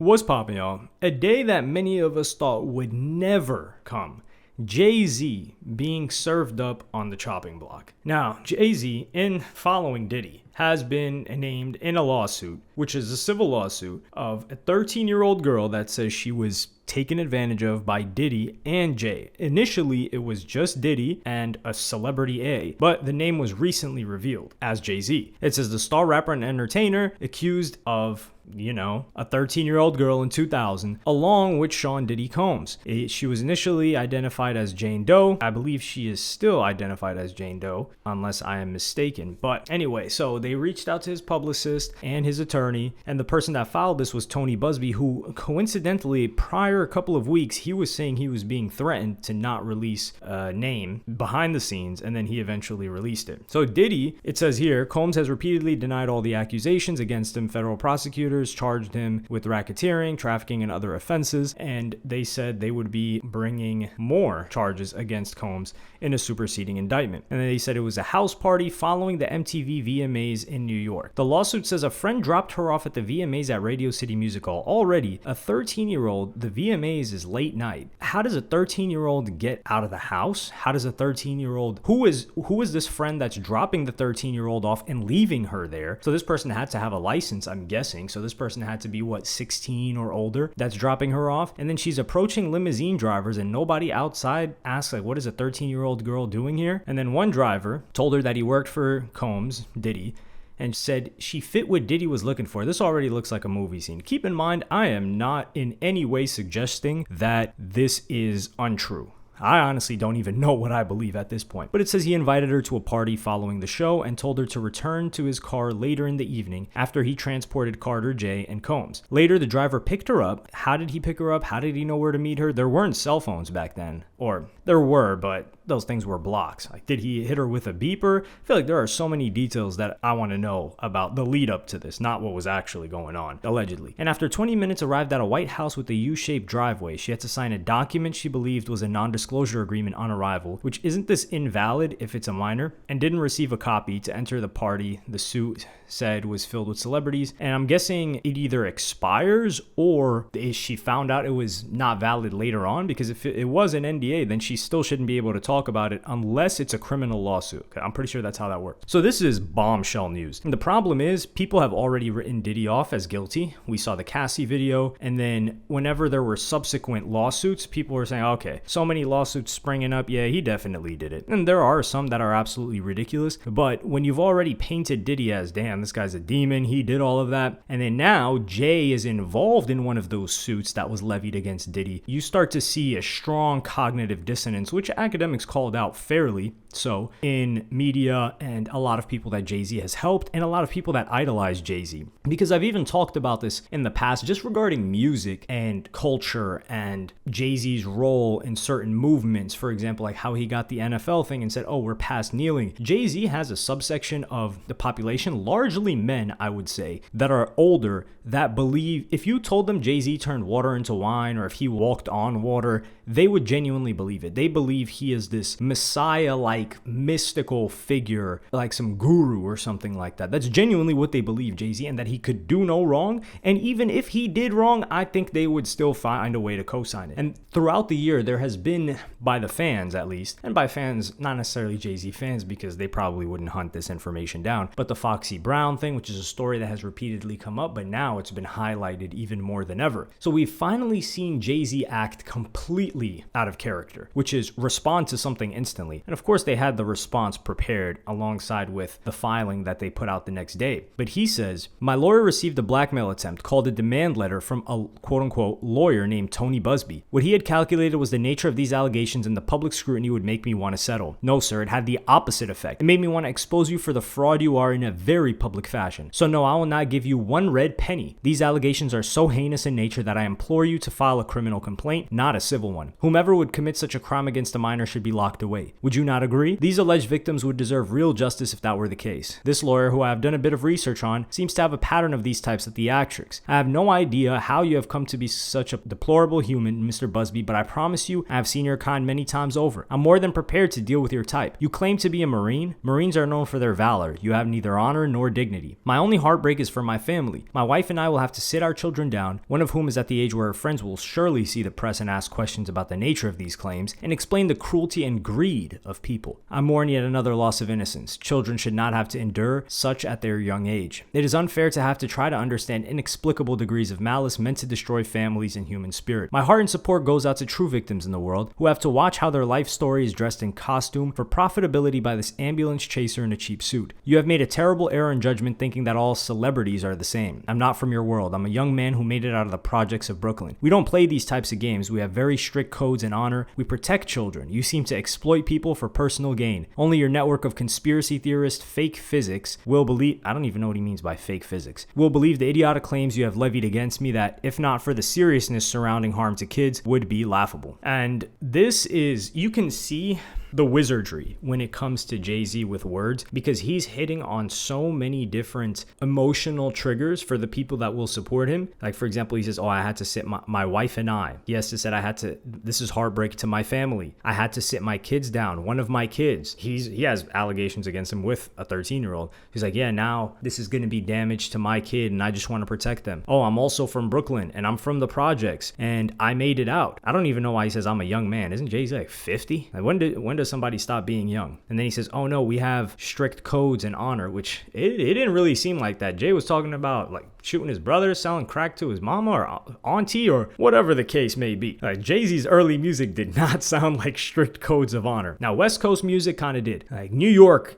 What's poppin', y'all? A day that many of us thought would never come. Jay-Z being served up on the chopping block. Now, Jay-Z, in following Diddy, has been named in a lawsuit, which is a civil lawsuit, of a 13-year-old girl that says she was taken advantage of by Diddy and Jay. Initially, it was just Diddy and a celebrity A, but the name was recently revealed as Jay-Z. It says the star rapper and entertainer accused of a 13-year-old girl in 2000, along with Sean Diddy Combs. She was initially identified as Jane Doe. I believe she is still identified as Jane Doe, unless I am mistaken. But anyway, so they reached out to his publicist and his attorney, and the person that filed this was Tony Busby, who coincidentally, prior a couple of weeks, he was saying he was being threatened to not release a name behind the scenes, and then he eventually released it. So Diddy, it says here, Combs has repeatedly denied all the accusations against him. Federal prosecutors charged him with racketeering, trafficking, and other offenses, and they said they would be bringing more charges against Combs in a superseding indictment. And then they said it was a house party following the MTV VMAs in New York. The lawsuit says a friend dropped her off at the VMAs at Radio City Music Hall. Already, a 13-year-old, the VMAs is late night. How does a 13-year-old get out of the house? How does a 13-year-old, who is this friend that's dropping the 13-year-old off and leaving her there? So this person had to have a license, I'm guessing. So this person had to be 16 or older that's dropping her off. And then she's approaching limousine drivers and nobody outside asks, what is a 13-year-old girl doing here? And then one driver told her that he worked for Combs, Diddy, and said she fit what Diddy was looking for. This already looks like a movie scene. Keep in mind, I am not in any way suggesting that this is untrue. I honestly don't even know what I believe at this point. But it says he invited her to a party following the show and told her to return to his car later in the evening after he transported Carter, Jay, and Combs. Later, the driver picked her up. How did he pick her up? How did he know where to meet her? There weren't cell phones back then. Or there were, but those things were blocks. Did he hit her with a beeper? I feel like there are so many details that I want to know about the lead up to this, not what was actually going on, allegedly. And after 20 minutes, arrived at a white house with a U-shaped driveway. She had to sign a document she believed was a non-disclosure agreement on arrival, which isn't this invalid if it's a minor, and didn't receive a copy to enter the party the suit said was filled with celebrities. And I'm guessing it either expires or she found out it was not valid later on, because if it was an NDA, then she still shouldn't be able to talk about it unless it's a criminal lawsuit. Okay, I'm pretty sure that's how that works. So this is bombshell news. And the problem is people have already written Diddy off as guilty. We saw the Cassie video, and then whenever there were subsequent lawsuits, people were saying, okay, so many lawsuits springing up, yeah, he definitely did it. And there are some that are absolutely ridiculous, but when you've already painted Diddy as, damn, this guy's a demon, he did all of that, and then now Jay is involved in one of those suits that was levied against Diddy, you start to see a strong cognitive dissonance, which academics called out fairly so in media and a lot of people that Jay-Z has helped and a lot of people that idolize Jay-Z. Because I've even talked about this in the past just regarding music and culture and Jay-Z's role in certain movements. For example, like how he got the NFL thing and said, oh, we're past kneeling. Jay-Z has a subsection of the population, largely men, I would say, that are older that believe if you told them Jay-Z turned water into wine or if he walked on water, they would genuinely believe it. They believe he is this messiah-like mystical figure, like some guru or something like that. That's genuinely what they believe, Jay-Z, and that he could do no wrong. And even if he did wrong, I think they would still find a way to co-sign it. And throughout the year, there has been, by the fans at least, and by fans, not necessarily Jay-Z fans, because they probably wouldn't hunt this information down, but the Foxy Brown thing, which is a story that has repeatedly come up, but now it's been highlighted even more than ever. So we've finally seen Jay-Z act completely out of character, which is respond to something instantly. And of course, they had the response prepared alongside with the filing that they put out the next day. But he says, my lawyer received a blackmail attempt called a demand letter from a quote-unquote lawyer named Tony Busby. What he had calculated was the nature of these allegations and the public scrutiny would make me want to settle. No, sir, it had the opposite effect. It made me want to expose you for the fraud you are in a very public fashion. So no, I will not give you one red penny. These allegations are so heinous in nature that I implore you to file a criminal complaint, not a civil one. Whomever would commit such a crime against a minor should be locked away. Would you not agree? These alleged victims would deserve real justice if that were the case. This lawyer, who I have done a bit of research on, seems to have a pattern of these types of theatrics. I have no idea how you have come to be such a deplorable human, Mr. Busby, but I promise you, I have seen your kind many times over. I'm more than prepared to deal with your type. You claim to be a Marine. Marines are known for their valor. You have neither honor nor dignity. My only heartbreak is for my family. My wife and I will have to sit our children down, one of whom is at the age where her friends will surely see the press and ask questions about the nature of these claims, and explain the cruelty and greed of people. I mourn yet another loss of innocence. Children should not have to endure such at their young age. It is unfair to have to try to understand inexplicable degrees of malice meant to destroy families and human spirit. My heart and support goes out to true victims in the world who have to watch how their life story is dressed in costume for profitability by this ambulance chaser in a cheap suit. You have made a terrible error in judgment thinking that all celebrities are the same. I'm not from your world. I'm a young man who made it out of the projects of Brooklyn. We don't play these types of games. We have very strict codes and honor. We protect children. You seem to exploit people for personal gain. Only your network of conspiracy theorists, fake physics, will believe, I don't even know what he means by fake physics, will believe the idiotic claims you have levied against me that, if not for the seriousness surrounding harm to kids, would be laughable. And this is, you can see the wizardry when it comes to Jay-Z with words, because he's hitting on so many different emotional triggers for the people that will support him. Like, for example, he says, I had to sit my wife and I. He has to say, this is heartbreak to my family. I had to sit my kids down. One of my kids, he has allegations against him with a 13-year-old. He's like, now this is going to be damage to my kid and I just want to protect them. I'm also from Brooklyn and I'm from the projects and I made it out. I don't even know why he says I'm a young man. Isn't Jay-Z like 50? Like, when does somebody stop being young? And then he says, no, we have strict codes and honor, which it didn't really seem like that. Jay was talking about like shooting his brother, selling crack to his mama or auntie or whatever the case may be. Like, Jay-Z's early music did not sound like strict codes of honor. Now, West Coast music kind of did. Like, New York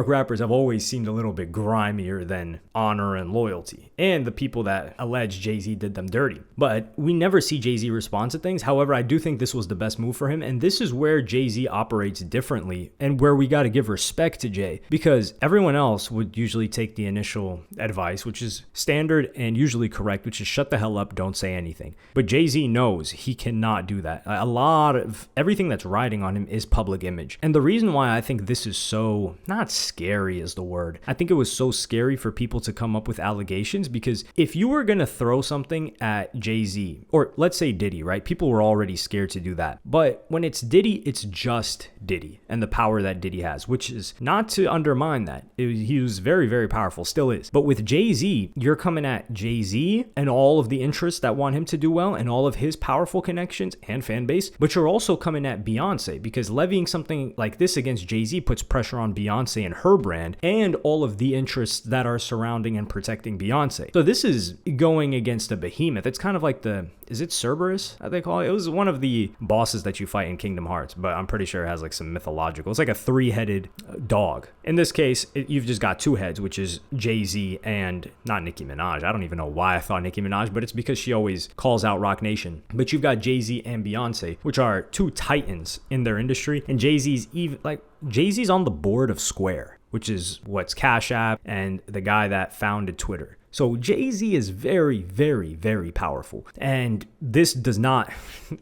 rappers have always seemed a little bit grimier than honor and loyalty, and the people that allege Jay-Z did them dirty. But we never see Jay-Z respond to things. However, I do think this was the best move for him, and this is where Jay-Z operates differently and where we got to give respect to Jay, because everyone else would usually take the initial advice, which is standard and usually correct, which is shut the hell up, don't say anything. But Jay-Z knows he cannot do that. A lot of everything that's riding on him is public image. And the reason why I think this is so, not scary is the word, I think it was so scary for people to come up with allegations, because if you were going to throw something at Jay-Z, or let's say Diddy, right? People were already scared to do that. But when it's Diddy, it's just Diddy and the power that Diddy has, which is not to undermine that. He was very, very powerful, still is. But with Jay-Z, you're coming at Jay-Z and all of the interests that want him to do well and all of his powerful connections and fan base, but you're also coming at Beyonce, because levying something like this against Jay-Z puts pressure on Beyonce and her brand and all of the interests that are surrounding and protecting Beyonce. So this is going against a behemoth. It's kind of like is it Cerberus, I they call it? It was one of the bosses that you fight in Kingdom Hearts, but I'm pretty sure it has like some mythological. It's like a 3-headed dog. In this case, you've just got 2 heads, which is Jay-Z and not Nicki Minaj. I don't even know why I thought Nicki Minaj, but it's because she always calls out Rock Nation. But you've got Jay-Z and Beyonce, which are 2 titans in their industry. And Jay-Z's on the board of Square, which is what's Cash App and the guy that founded Twitter. So Jay-Z is very, very, very powerful. And this does not,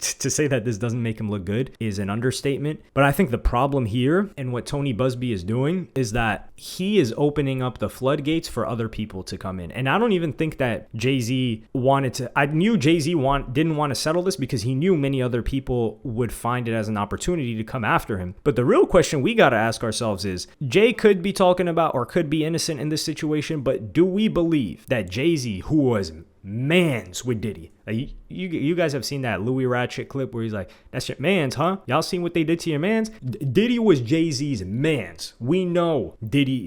to say that this doesn't make him look good is an understatement. But I think the problem here and what Tony Busby is doing is that he is opening up the floodgates for other people to come in. And I don't even think that Jay-Z wanted to, I knew Jay-Z didn't want to settle this because he knew many other people would find it as an opportunity to come after him. But the real question we got to ask ourselves is, Jay could be talking about or could be innocent in this situation, but do we believe that Jay-Z, who was mans with Diddy, like you guys have seen that Louis Ratchet clip where he's like, that's your mans, huh? Y'all seen what they did to your mans? Diddy was Jay-Z's mans. We know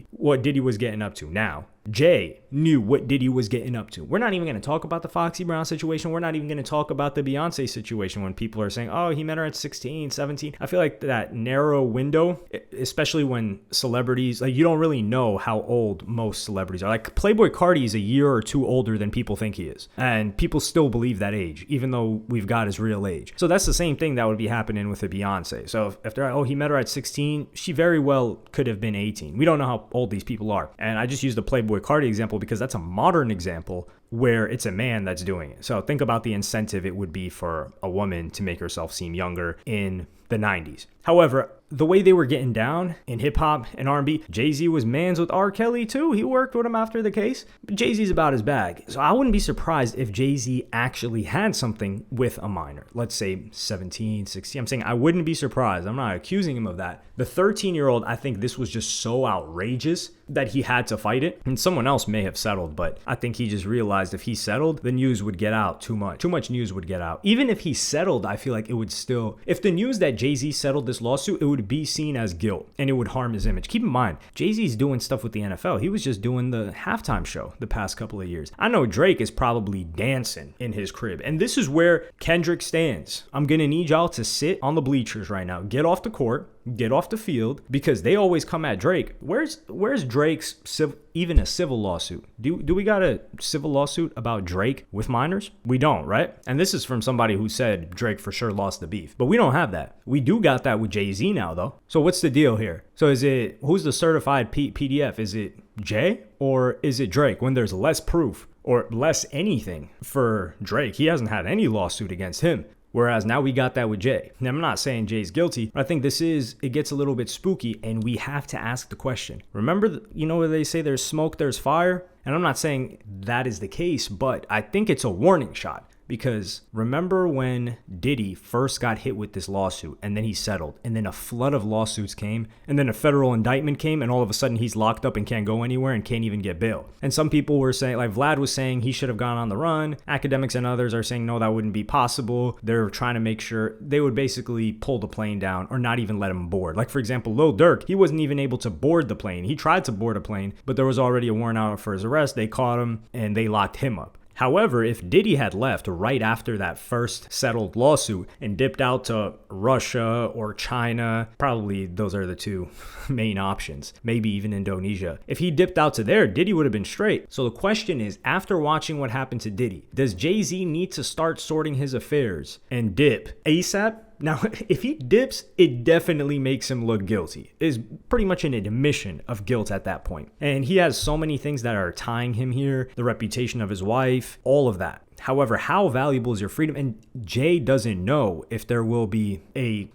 what Diddy was getting up to. Now, Jay knew what Diddy was getting up to. We're not even going to talk about the Foxy Brown situation. We're not even going to talk about the Beyonce situation when people are saying, he met her at 16, 17. I feel like that narrow window, especially when celebrities, like, you don't really know how old most celebrities are. Like, Playboi Carti is a year or 2 older than people think he is. And people still believe that age, even though we've got his real age. So that's the same thing that would be happening with a Beyonce. So if they're like, he met her at 16, she very well could have been 18. We don't know how old these people are. And I just used the Playboi Carti example because that's a modern example where it's a man that's doing it. So think about the incentive it would be for a woman to make herself seem younger in the 90s. However, the way they were getting down in hip hop and R&B, Jay-Z was mans with R. Kelly too. He worked with him after the case. But Jay-Z's about his bag. So I wouldn't be surprised if Jay-Z actually had something with a minor. Let's say 17, 16. I'm saying I wouldn't be surprised. I'm not accusing him of that. The 13-year-old, I think this was just so outrageous that he had to fight it. And someone else may have settled, but I think he just realized if he settled, the news would get out too much. Too much news would get out. Even if he settled, I feel like it would still, if the news that Jay-Z settled this lawsuit, it would be seen as guilt and it would harm his image. Keep in mind, Jay-Z's doing stuff with the NFL. He was just doing the halftime show the past couple of years. I know Drake is probably dancing in his crib. And this is where Kendrick stands. I'm going to need y'all to sit on the bleachers right now. Get off the court. Get off the field, because they always come at Drake. Where's Drake's even a civil lawsuit? Do we got a civil lawsuit about Drake with minors? We don't, right? And this is from somebody who said Drake for sure lost the beef. But we don't have that. We do got that with Jay-Z now, though. So what's the deal here? So who's the certified PDF? Is it Jay or is it Drake when there's less proof or less anything for Drake? He hasn't had any lawsuit against him. Whereas now we got that with Jay. Now, I'm not saying Jay's guilty, but I think it gets a little bit spooky, and we have to ask the question. Remember, where they say there's smoke, there's fire? And I'm not saying that is the case, but I think it's a warning shot. Because remember when Diddy first got hit with this lawsuit and then he settled and then a flood of lawsuits came and then a federal indictment came and all of a sudden he's locked up and can't go anywhere and can't even get bail. And some people were saying, like Vlad was saying, he should have gone on the run. Academics and others are saying, no, that wouldn't be possible. They're trying to make sure they would basically pull the plane down or not even let him board. Like, for example, Lil Durk, he wasn't even able to board the plane. He tried to board a plane, but there was already a warrant out for his arrest. They caught him and they locked him up. However, if Diddy had left right after that first settled lawsuit and dipped out to Russia or China, probably those are the two main options, maybe even Indonesia. If he dipped out to there, Diddy would have been straight. So the question is, after watching what happened to Diddy, does Jay-Z need to start sorting his affairs and dip ASAP? Now, if he dips, it definitely makes him look guilty. It's pretty much an admission of guilt at that point. And he has so many things that are tying him here, the reputation of his wife, all of that. However, how valuable is your freedom? And Jay doesn't know if there will be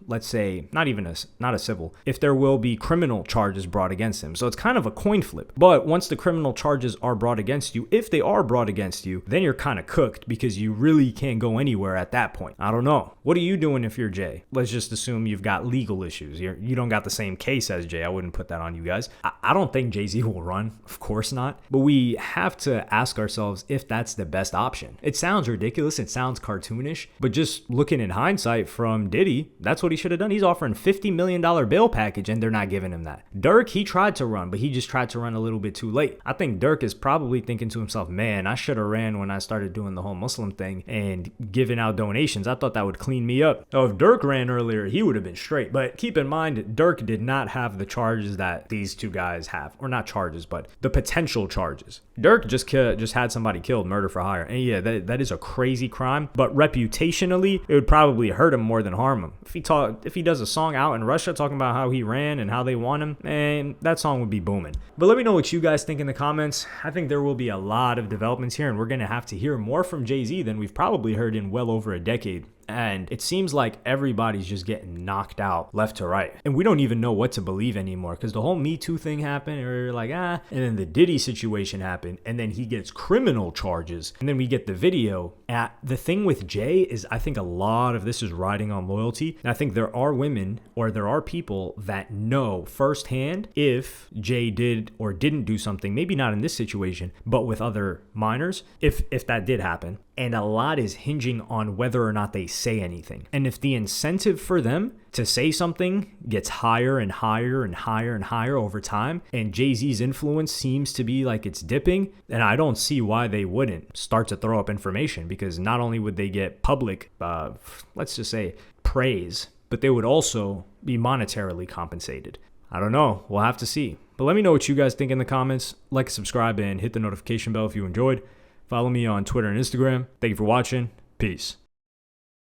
let's say, not a civil, if there will be criminal charges brought against him. So it's kind of a coin flip. But once the criminal charges are brought against you, if they are brought against you, then you're kind of cooked because you really can't go anywhere at that point. I don't know. What are you doing if you're Jay? Let's just assume you've got legal issues. You don't got the same case as Jay. I wouldn't put that on you guys. I don't think Jay-Z will run. Of course not. But we have to ask ourselves if that's the best option. It sounds ridiculous. It sounds cartoonish. But just looking in hindsight from Diddy, that's what he should have done. He's offering $50 million bail package and they're not giving him that. Dirk, he tried to run, but he just tried to run a little bit too late. I think Dirk is probably thinking to himself, man, I should have ran when I started doing the whole Muslim thing and giving out donations. I thought that would clean me up. So if Dirk ran earlier, he would have been straight. But keep in mind, Dirk did not have the charges that these two guys have. Or not charges, but the potential charges. Dirk just had somebody killed, murder for hire. And yeah, that is a crazy crime. But reputationally, it would probably hurt him more than harm him. If he does a song out in Russia talking about how he ran and how they want him, man, that song would be booming. But let me know what you guys think in the comments. I think there will be a lot of developments here, and we're going to have to hear more from Jay-Z than we've probably heard in well over a decade. And it seems like everybody's just getting knocked out left to right. And we don't even know what to believe anymore because the whole Me Too thing happened and we're like, and then the Diddy situation happened and then he gets criminal charges and then we get the video. The thing with Jay is I think a lot of this is riding on loyalty. And I think there are women or there are people that know firsthand if Jay did or didn't do something, maybe not in this situation, but with other minors, if that did happen. And a lot is hinging on whether or not they say anything. And if the incentive for them to say something gets higher and higher and higher and higher over time, and Jay-Z's influence seems to be like it's dipping, then I don't see why they wouldn't start to throw up information, because not only would they get public, let's just say, praise, but they would also be monetarily compensated. I don't know. We'll have to see. But let me know what you guys think in the comments. Like, subscribe, and hit the notification bell if you enjoyed. Follow me on Twitter and Instagram. Thank you for watching. Peace.